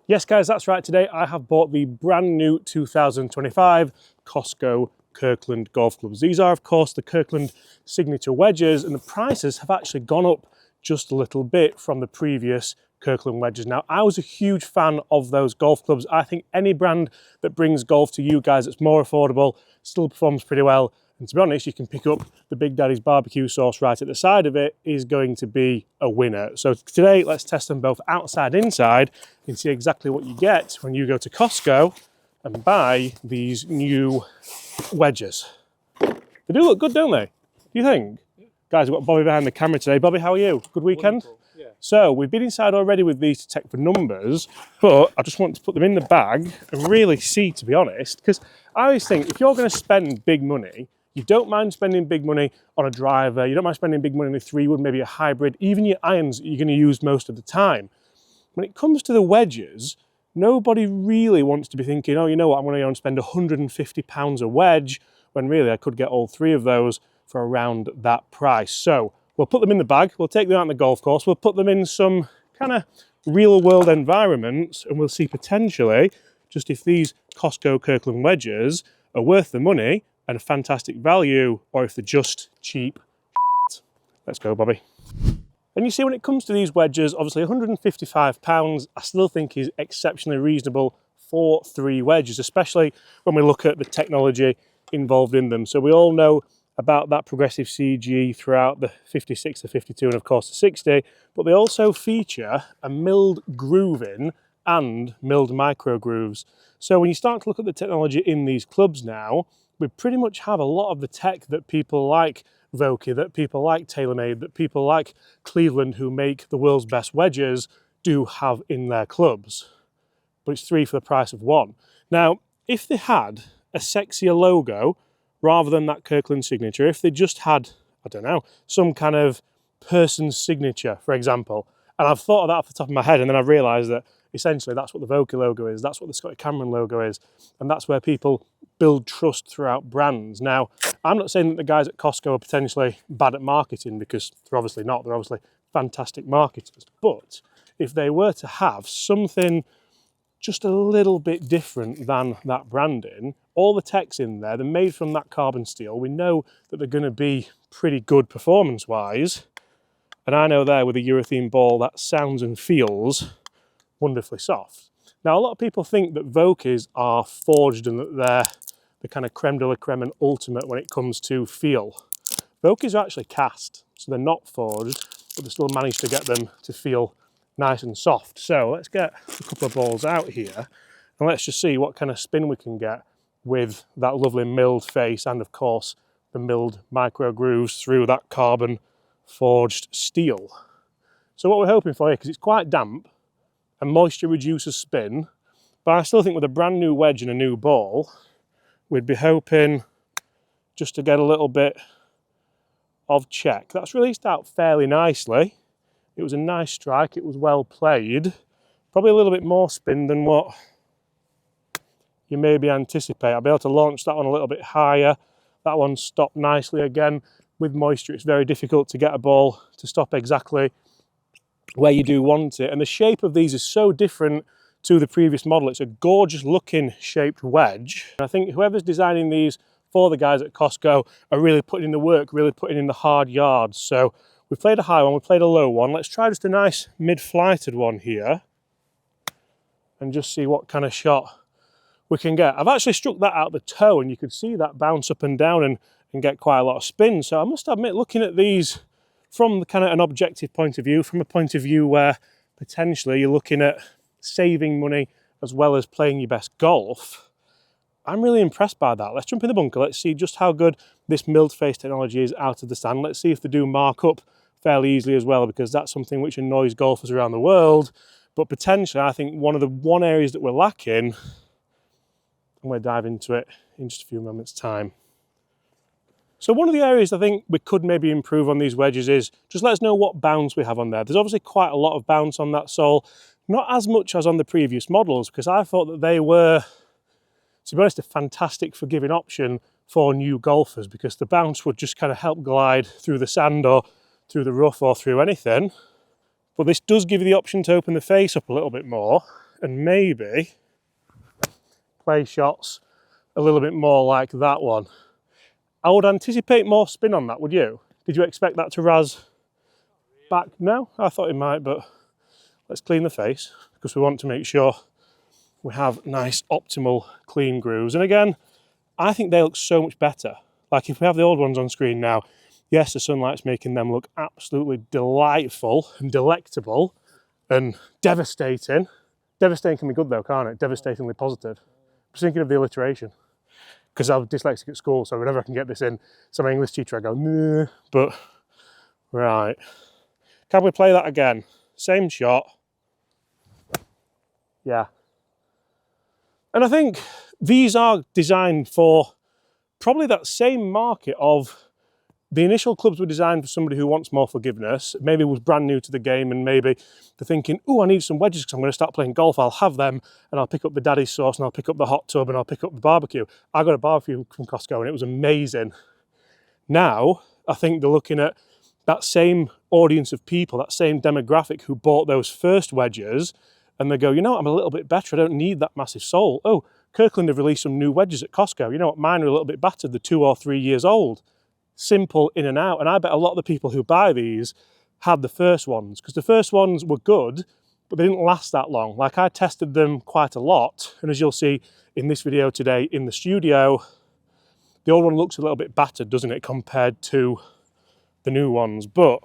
Yes guys, that's right. Today I have bought the brand new 2025 Costco Kirkland golf clubs. These are of course the Kirkland signature wedges, and the prices have actually gone up just a little bit from the previous Kirkland wedges. Now, I was a huge fan of those golf clubs. I think any brand that brings golf to you guys that's more affordable still performs pretty well. And to be honest, you can pick up the Big Daddy's barbecue sauce right at the side of it is going to be a winner. So today, let's test them both outside and inside and see exactly what you get when you go to Costco and buy these new wedges. They do look good, don't they? Do you think? Guys, we've got Bobby behind the camera today. Bobby, how are you? Good weekend? Yeah. So we've been inside already with these to check for numbers, but I just want to put them in the bag and really see, to be honest, because I always think if you're going to spend big money, you don't mind spending big money on a driver, you don't mind spending big money on a 3-wood, maybe a hybrid, even your irons that you're going to use most of the time. When it comes to the wedges, nobody really wants to be thinking, oh, you know what, I'm going to go and spend £150 a wedge, when really I could get all three of those for around that price. So we'll put them in the bag, we'll take them out on the golf course, we'll put them in some kind of real world environments, and we'll see potentially just if these Costco Kirkland wedges are worth the money and a fantastic value, or if they're just cheap. Let's go, Bobby. And you see, when it comes to these wedges, obviously £155 I still think is exceptionally reasonable for 3 wedges, especially when we look at the technology involved in them. So we all know about that progressive CG throughout the 56, the 52 and of course the 60, but they also feature a milled grooving and milled micro grooves. So when you start to look at the technology in these clubs now, we pretty much have a lot of the tech that people like Vokey, that people like TaylorMade, that people like Cleveland, who make the world's best wedges, do have in their clubs. But it's 3 for the price of 1. Now, if they had a sexier logo, rather than that Kirkland signature, if they just had, I don't know, some kind of person's signature, for example, and I've thought of that off the top of my head, and then I've realised that essentially that's what the Vokey logo is, that's what the Scotty Cameron logo is, and that's where people build trust throughout brands. Now, I'm not saying that the guys at Costco are potentially bad at marketing, because they're obviously not, they're obviously fantastic marketers, but if they were to have something just a little bit different than that branding, all the tech's in there, they're made from that carbon steel, we know that they're going to be pretty good performance-wise, and I know there with a urethane ball that sounds and feels wonderfully soft. Now, a lot of people think that Vokeys are forged and that they're the kind of creme de la creme and ultimate when it comes to feel. Vokeys are actually cast, so they're not forged, but they still manage to get them to feel nice and soft. So let's get a couple of balls out here and let's just see what kind of spin we can get with that lovely milled face and of course the milled micro grooves through that carbon forged steel. So what we're hoping for here, because it's quite damp and moisture reduces spin, but I still think with a brand new wedge and a new ball, we'd be hoping just to get a little bit of check. That's released out fairly nicely. It was a nice strike, it was well played. Probably a little bit more spin than what you maybe anticipate. I'll be able to launch that one a little bit higher. That one stopped nicely again. With moisture, it's very difficult to get a ball to stop exactly where you do want it. And the shape of these is so different to the previous model. It's a gorgeous looking shaped wedge. And I think whoever's designing these for the guys at Costco are really putting in the work, really putting in the hard yards. So we've played a high one, we've played a low one. Let's try just a nice mid-flighted one here and just see what kind of shot we can get. I've actually struck that out the toe and you could see that bounce up and down and get quite a lot of spin. So I must admit, looking at these from the kind of an objective point of view, from a point of view where potentially you're looking at saving money as well as playing your best golf, I'm really impressed by that. Let's jump in the bunker, let's see just how good this milled face technology is out of the stand. Let's see if they do mark up fairly easily as well, because that's something which annoys golfers around the world. But potentially, I think one of the areas that we're lacking, I'm going to dive into it in just a few moments' time. So one of the areas I think we could maybe improve on these wedges is just let us know what bounce we have on there. There's obviously quite a lot of bounce on that sole, not as much as on the previous models, because I thought that they were, to be honest, a fantastic forgiving option for new golfers, because the bounce would just kind of help glide through the sand or through the rough or through anything. But this does give you the option to open the face up a little bit more and maybe play shots a little bit more like that one. I would anticipate more spin on that, would you? Did you expect that to razz back? No, I thought it might, but let's clean the face because we want to make sure we have nice optimal clean grooves. And again, I think they look so much better. Like if we have the old ones on screen now, yes, the sunlight's making them look absolutely delightful and delectable and devastating. Devastating can be good though, can't it? Devastatingly positive. I'm just thinking of the alliteration because I'm dyslexic at school, so whenever I can get this in, so my English teacher, I go, nah. But, right. Can we play that again? Same shot. Yeah. And I think these are designed for probably that same market of the initial clubs were designed for somebody who wants more forgiveness, maybe was brand new to the game and maybe they're thinking, oh, I need some wedges because I'm going to start playing golf. I'll have them and I'll pick up the daddy's sauce and I'll pick up the hot tub and I'll pick up the barbecue. I got a barbecue from Costco and it was amazing. Now, I think they're looking at that same audience of people, that same demographic who bought those first wedges and they go, you know what, I'm a little bit better. I don't need that massive sole. Oh, Kirkland have released some new wedges at Costco. You know what, mine are a little bit battered. They're 2 or 3 years old. Simple in and out. And I bet a lot of the people who buy these had the first ones because the first ones were good, but they didn't last that long. Like I tested them quite a lot. And as you'll see in this video today in the studio, the old one looks a little bit battered, doesn't it, compared to the new ones. But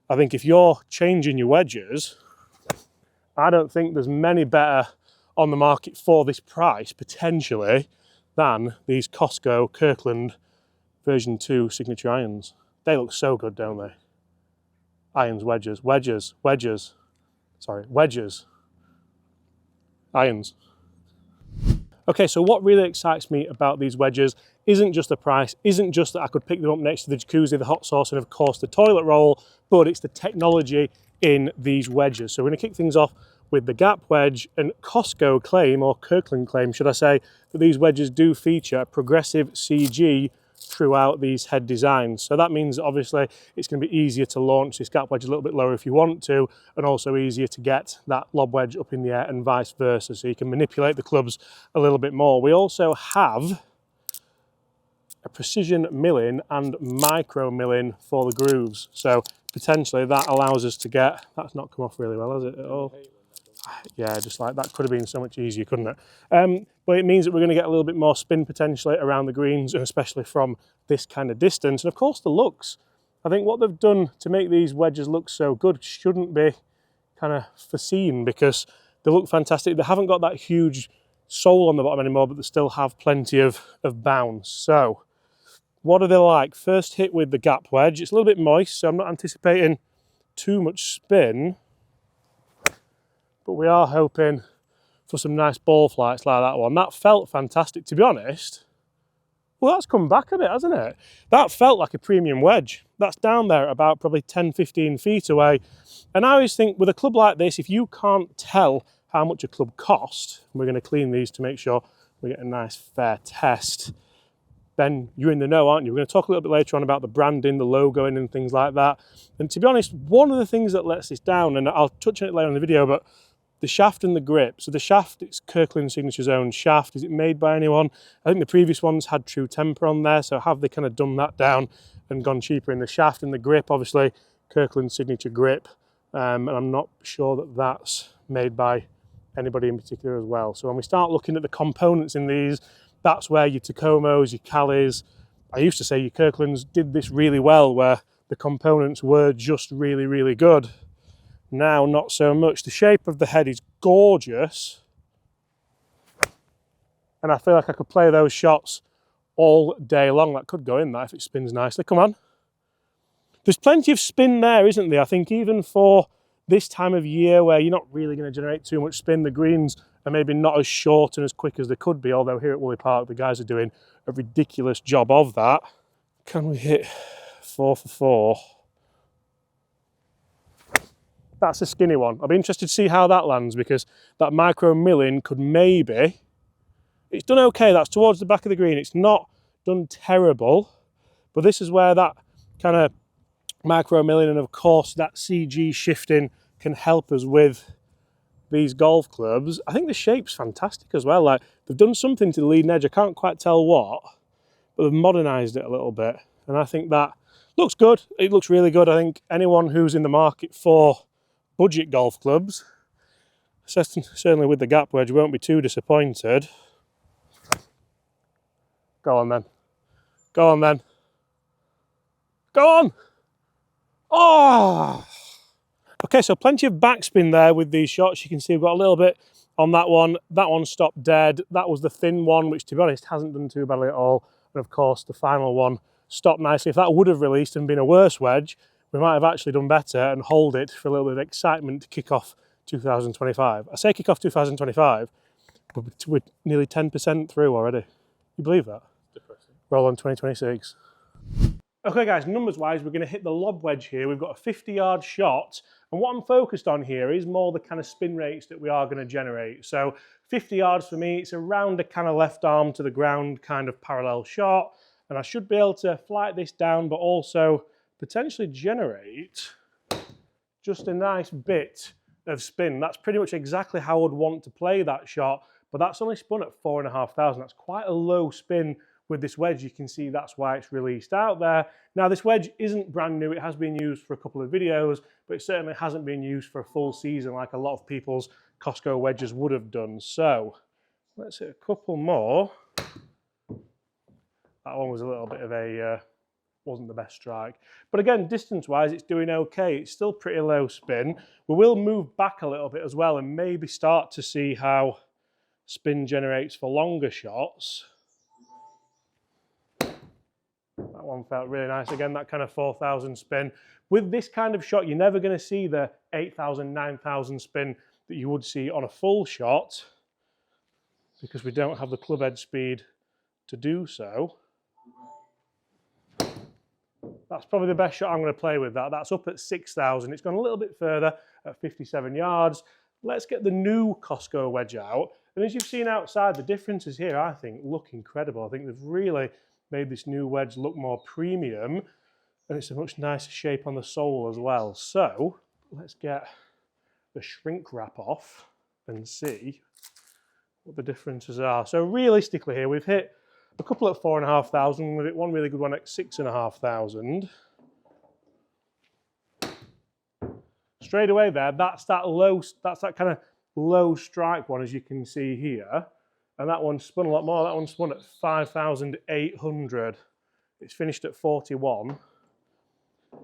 I think if you're changing your wedges, I don't think there's many better on the market for this price, potentially, than these Costco Kirkland version 2 signature irons. They look so good, don't they? Irons, wedges, wedges, wedges. Sorry, wedges. Irons. Okay, so what really excites me about these wedges isn't just the price, isn't just that I could pick them up next to the jacuzzi, the hot sauce, and of course the toilet roll, but it's the technology in these wedges. So we're going to kick things off with the gap wedge, and Costco claim, or Kirkland claim, should I say, that these wedges do feature progressive CG throughout these head designs. So that means obviously it's going to be easier to launch this gap wedge a little bit lower if you want to, and also easier to get that lob wedge up in the air and vice versa, so you can manipulate the clubs a little bit more. We also have a precision milling and micro milling for the grooves, so potentially that allows us to get, that's not come off really well, has it, at all? Yeah, just like that could have been so much easier, couldn't it? But it means that we're going to get a little bit more spin potentially around the greens, and especially from this kind of distance. And of course the looks, I think what they've done to make these wedges look so good shouldn't be kind of foreseen, because they look fantastic. They haven't got that huge sole on the bottom anymore, but they still have plenty of bounce. So what are they like? First hit with the gap wedge. It's a little bit moist, so I'm not anticipating too much spin, but we are hoping for some nice ball flights like that one. That felt fantastic, to be honest. Well, that's come back a bit, hasn't it? That felt like a premium wedge. That's down there at about probably 10, 15 feet away. And I always think with a club like this, if you can't tell how much a club costs, and we're going to clean these to make sure we get a nice fair test, then you're in the know, aren't you? We're going to talk a little bit later on about the branding, the logoing and things like that. And to be honest, one of the things that lets this down, and I'll touch on it later in the video, but the shaft and the grip. So the shaft, it's Kirkland Signature's own shaft. Is it made by anyone? I think the previous ones had True Temper on there, so have they kind of dumbed that down and gone cheaper in the shaft? And the grip, obviously, Kirkland Signature grip. And I'm not sure that that's made by anybody in particular as well. So when we start looking at the components in these, that's where your Tacomos, your Calis, I used to say your Kirklands did this really well, where the components were just really, really good. Now, not so much. The shape of the head is gorgeous, and I feel like I could play those shots all day long. That could go in that if it spins nicely. Come on. There's plenty of spin there, isn't there? I think even for this time of year where you're not really going to generate too much spin, the greens are maybe not as short and as quick as they could be, although here at Woolly Park the guys are doing a ridiculous job of that. Can we hit 4 for 4? That's a skinny one. I'll be interested to see how that lands, because that micro milling could maybe, it's done okay, that's towards the back of the green, it's not done terrible, but this is where that kind of micro milling and of course that CG shifting can help us with these golf clubs, I think the shape's fantastic as well. Like, they've done something to the leading edge, I can't quite tell what, but they've modernised it a little bit. And I think that looks good. It looks really good. I think anyone who's in the market for budget golf clubs, certainly with the gap wedge, won't be too disappointed. Go on then. Go on then. Go on! Oh! Okay, so plenty of backspin there with these shots. You can see we've got a little bit on that one. That one stopped dead. That was the thin one, which to be honest hasn't done too badly at all. And of course the final one stopped nicely. If that would have released and been a worse wedge, we might have actually done better and hold it for a little bit of excitement to kick off 2025. I say kick off 2025, but we're nearly 10% through already. You believe that? Depressing. Roll on 2026. Okay guys, numbers wise, we're going to hit the lob wedge here. We've got a 50-yard shot, and what I'm focused on here is more the kind of spin rates that we are going to generate. So 50 yards for me, it's around a kind of left arm to the ground kind of parallel shot, and I should be able to flight this down, but also potentially generate just a nice bit of spin. That's pretty much exactly how I would want to play that shot, but that's only spun at 4,500. That's quite a low spin. With this wedge, you can see that's why it's released out there. Now, this wedge isn't brand new. It has been used for a couple of videos, but it certainly hasn't been used for a full season like a lot of people's Costco wedges would have done. So let's hit a couple more. That one was a little bit of a, wasn't the best strike. But again, distance-wise, it's doing okay. It's still pretty low spin. We will move back a little bit as well and maybe start to see how spin generates for longer shots. That one felt really nice. Again, that kind of 4,000 spin. With this kind of shot, you're never going to see the 8,000, 9,000 spin that you would see on a full shot because we don't have the club head speed to do so. That's probably the best shot I'm going to play with that. That's up at 6,000. It's gone a little bit further at 57 yards. Let's get the new Costco wedge out. And as you've seen outside, the differences here, I think, look incredible. I think they've really made this new wedge look more premium, and it's a much nicer shape on the sole as well. So let's get the shrink wrap off and see what the differences are. So realistically here, we've hit a couple at 4,500, we've hit one really good one at 6,500. Straight away there, that's that kind of low strike one, as you can see here. And that one spun a lot more. That one spun at 5,800. It's finished at 41.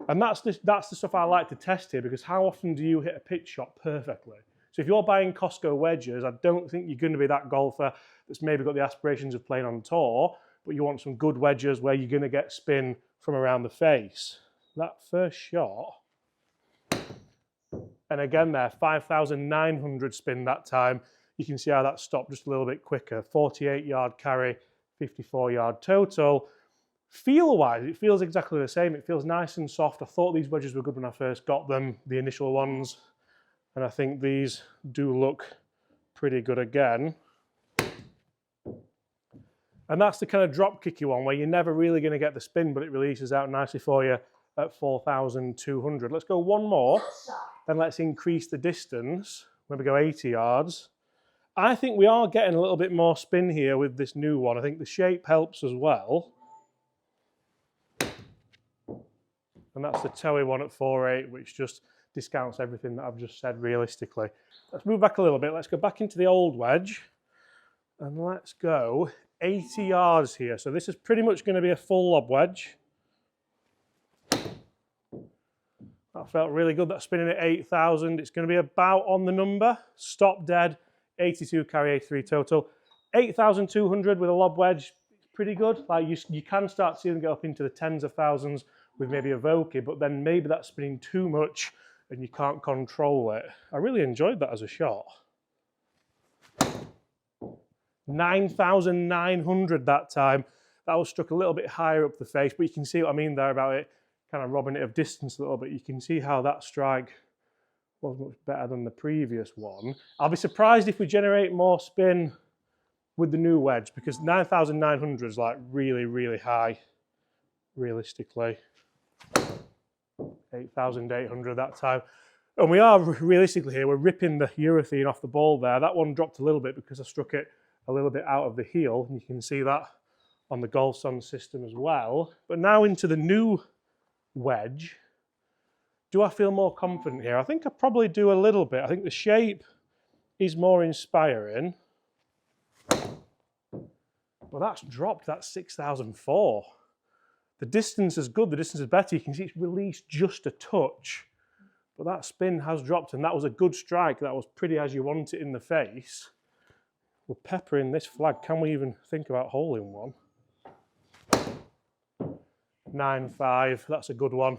And that's the stuff I like to test here, because how often do you hit a pitch shot perfectly? So if you're buying Costco wedges, I don't think you're going to be that golfer that's maybe got the aspirations of playing on tour, but you want some good wedges where you're going to get spin from around the face. That first shot, and again there, 5,900 spin that time. You can see how that stopped just a little bit quicker. 48-yard carry, 54-yard total. Feel-wise, it feels exactly the same. It feels nice and soft. I thought these wedges were good when I first got them, the initial ones. And I think these do look pretty good again. And that's the kind of drop kicky one where you're never really going to get the spin, but it releases out nicely for you at 4,200. Let's go one more, then let's increase the distance. Maybe go 80 yards. I think we are getting a little bit more spin here with this new one. I think the shape helps as well. And that's the toey one at 4.8, which just discounts everything that I've just said realistically. Let's move back a little bit. Let's go back into the old wedge. And let's go 80 yards here. So this is pretty much going to be a full lob wedge. That felt really good. That's spinning at 8,000. It's going to be about on the number. Stop dead. 82 carry, 83 total. 8,200 with a lob wedge, pretty good. Like you can start seeing them get up into the tens of thousands with maybe a Vokey, but then maybe that's spinning too much and you can't control it. I really enjoyed that as a shot. 9,900 that time. That was struck a little bit higher up the face, but you can see what I mean there about it kind of robbing it of distance a little bit. You can see how that strike was much better than the previous one. I'll be surprised if we generate more spin with the new wedge, because 9,900 is like really, really high, realistically. 8,800 that time. And we are, realistically here, we're ripping the urethane off the ball there. That one dropped a little bit because I struck it a little bit out of the heel. And you can see that on the golf sand system as well. But now into the new wedge. Do I feel more confident here? I think I probably do a little bit. I think the shape is more inspiring. Well, that's dropped, that's 6,004. The distance is good, the distance is better. You can see it's released just a touch. But that spin has dropped, and that was a good strike. That was pretty as you want it in the face. We're peppering this flag. Can we even think about holing one? 9.5, that's a good one.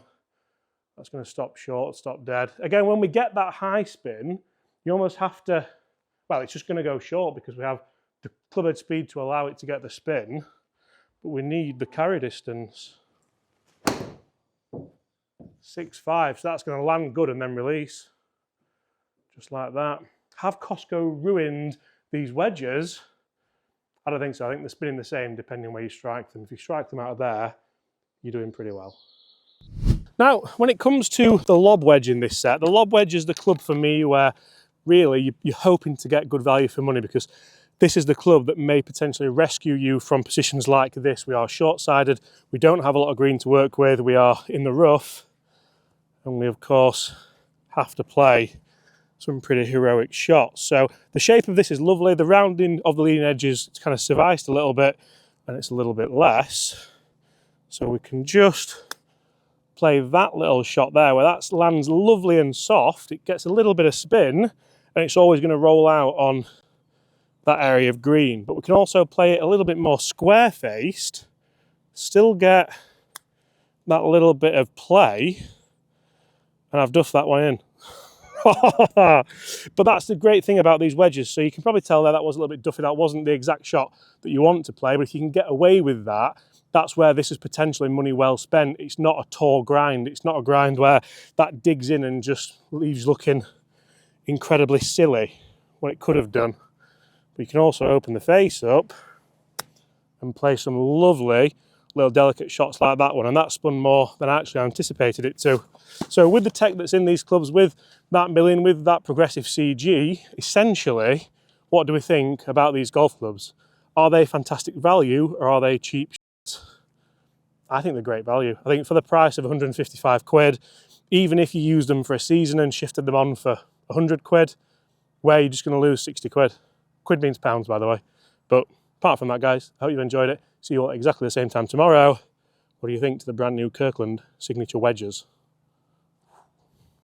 That's going to stop short, stop dead. Again, when we get that high spin, you almost have to, well, it's just going to go short because we have the clubhead speed to allow it to get the spin, but we need the carry distance. 6.5, so that's going to land good and then release. Just like that. Have Costco ruined these wedges? I don't think so. I think they're spinning the same depending where you strike them. If you strike them out of there, you're doing pretty well. Now, when it comes to the lob wedge in this set, the lob wedge is the club for me where really you're hoping to get good value for money, because this is the club that may potentially rescue you from positions like this. We are short-sided, we don't have a lot of green to work with, we are in the rough, and we of course have to play some pretty heroic shots. So the shape of this is lovely, the rounding of the leading edges kind of survived a little bit, and it's a little bit less. So we can just play that little shot there where that lands lovely and soft. It gets a little bit of spin, and it's always going to roll out on that area of green. But we can also play it a little bit more square-faced, still get that little bit of play, and I've duffed that one in. But that's the great thing about these wedges. So you can probably tell there that was a little bit duffy. That wasn't the exact shot that you want to play, but if you can get away with that, that's where this is potentially money well spent. It's not a tall grind. It's not a grind where that digs in and just leaves looking incredibly silly what it could have done. But you can also open the face up and play some lovely little delicate shots like that one, and that spun more than I actually anticipated it to. So with the tech that's in these clubs, with that milling, with that progressive CG, essentially, what do we think about these golf clubs? Are they fantastic value or are they cheap? I think they're great value. I think for the price of 155 quid, even if you use them for a season and shifted them on for 100 quid, where you're just going to lose 60 quid. Quid means pounds, by the way. But apart from that, guys, I hope you've enjoyed it. See you all at exactly the same time tomorrow. What do you think to the brand new Kirkland signature wedges?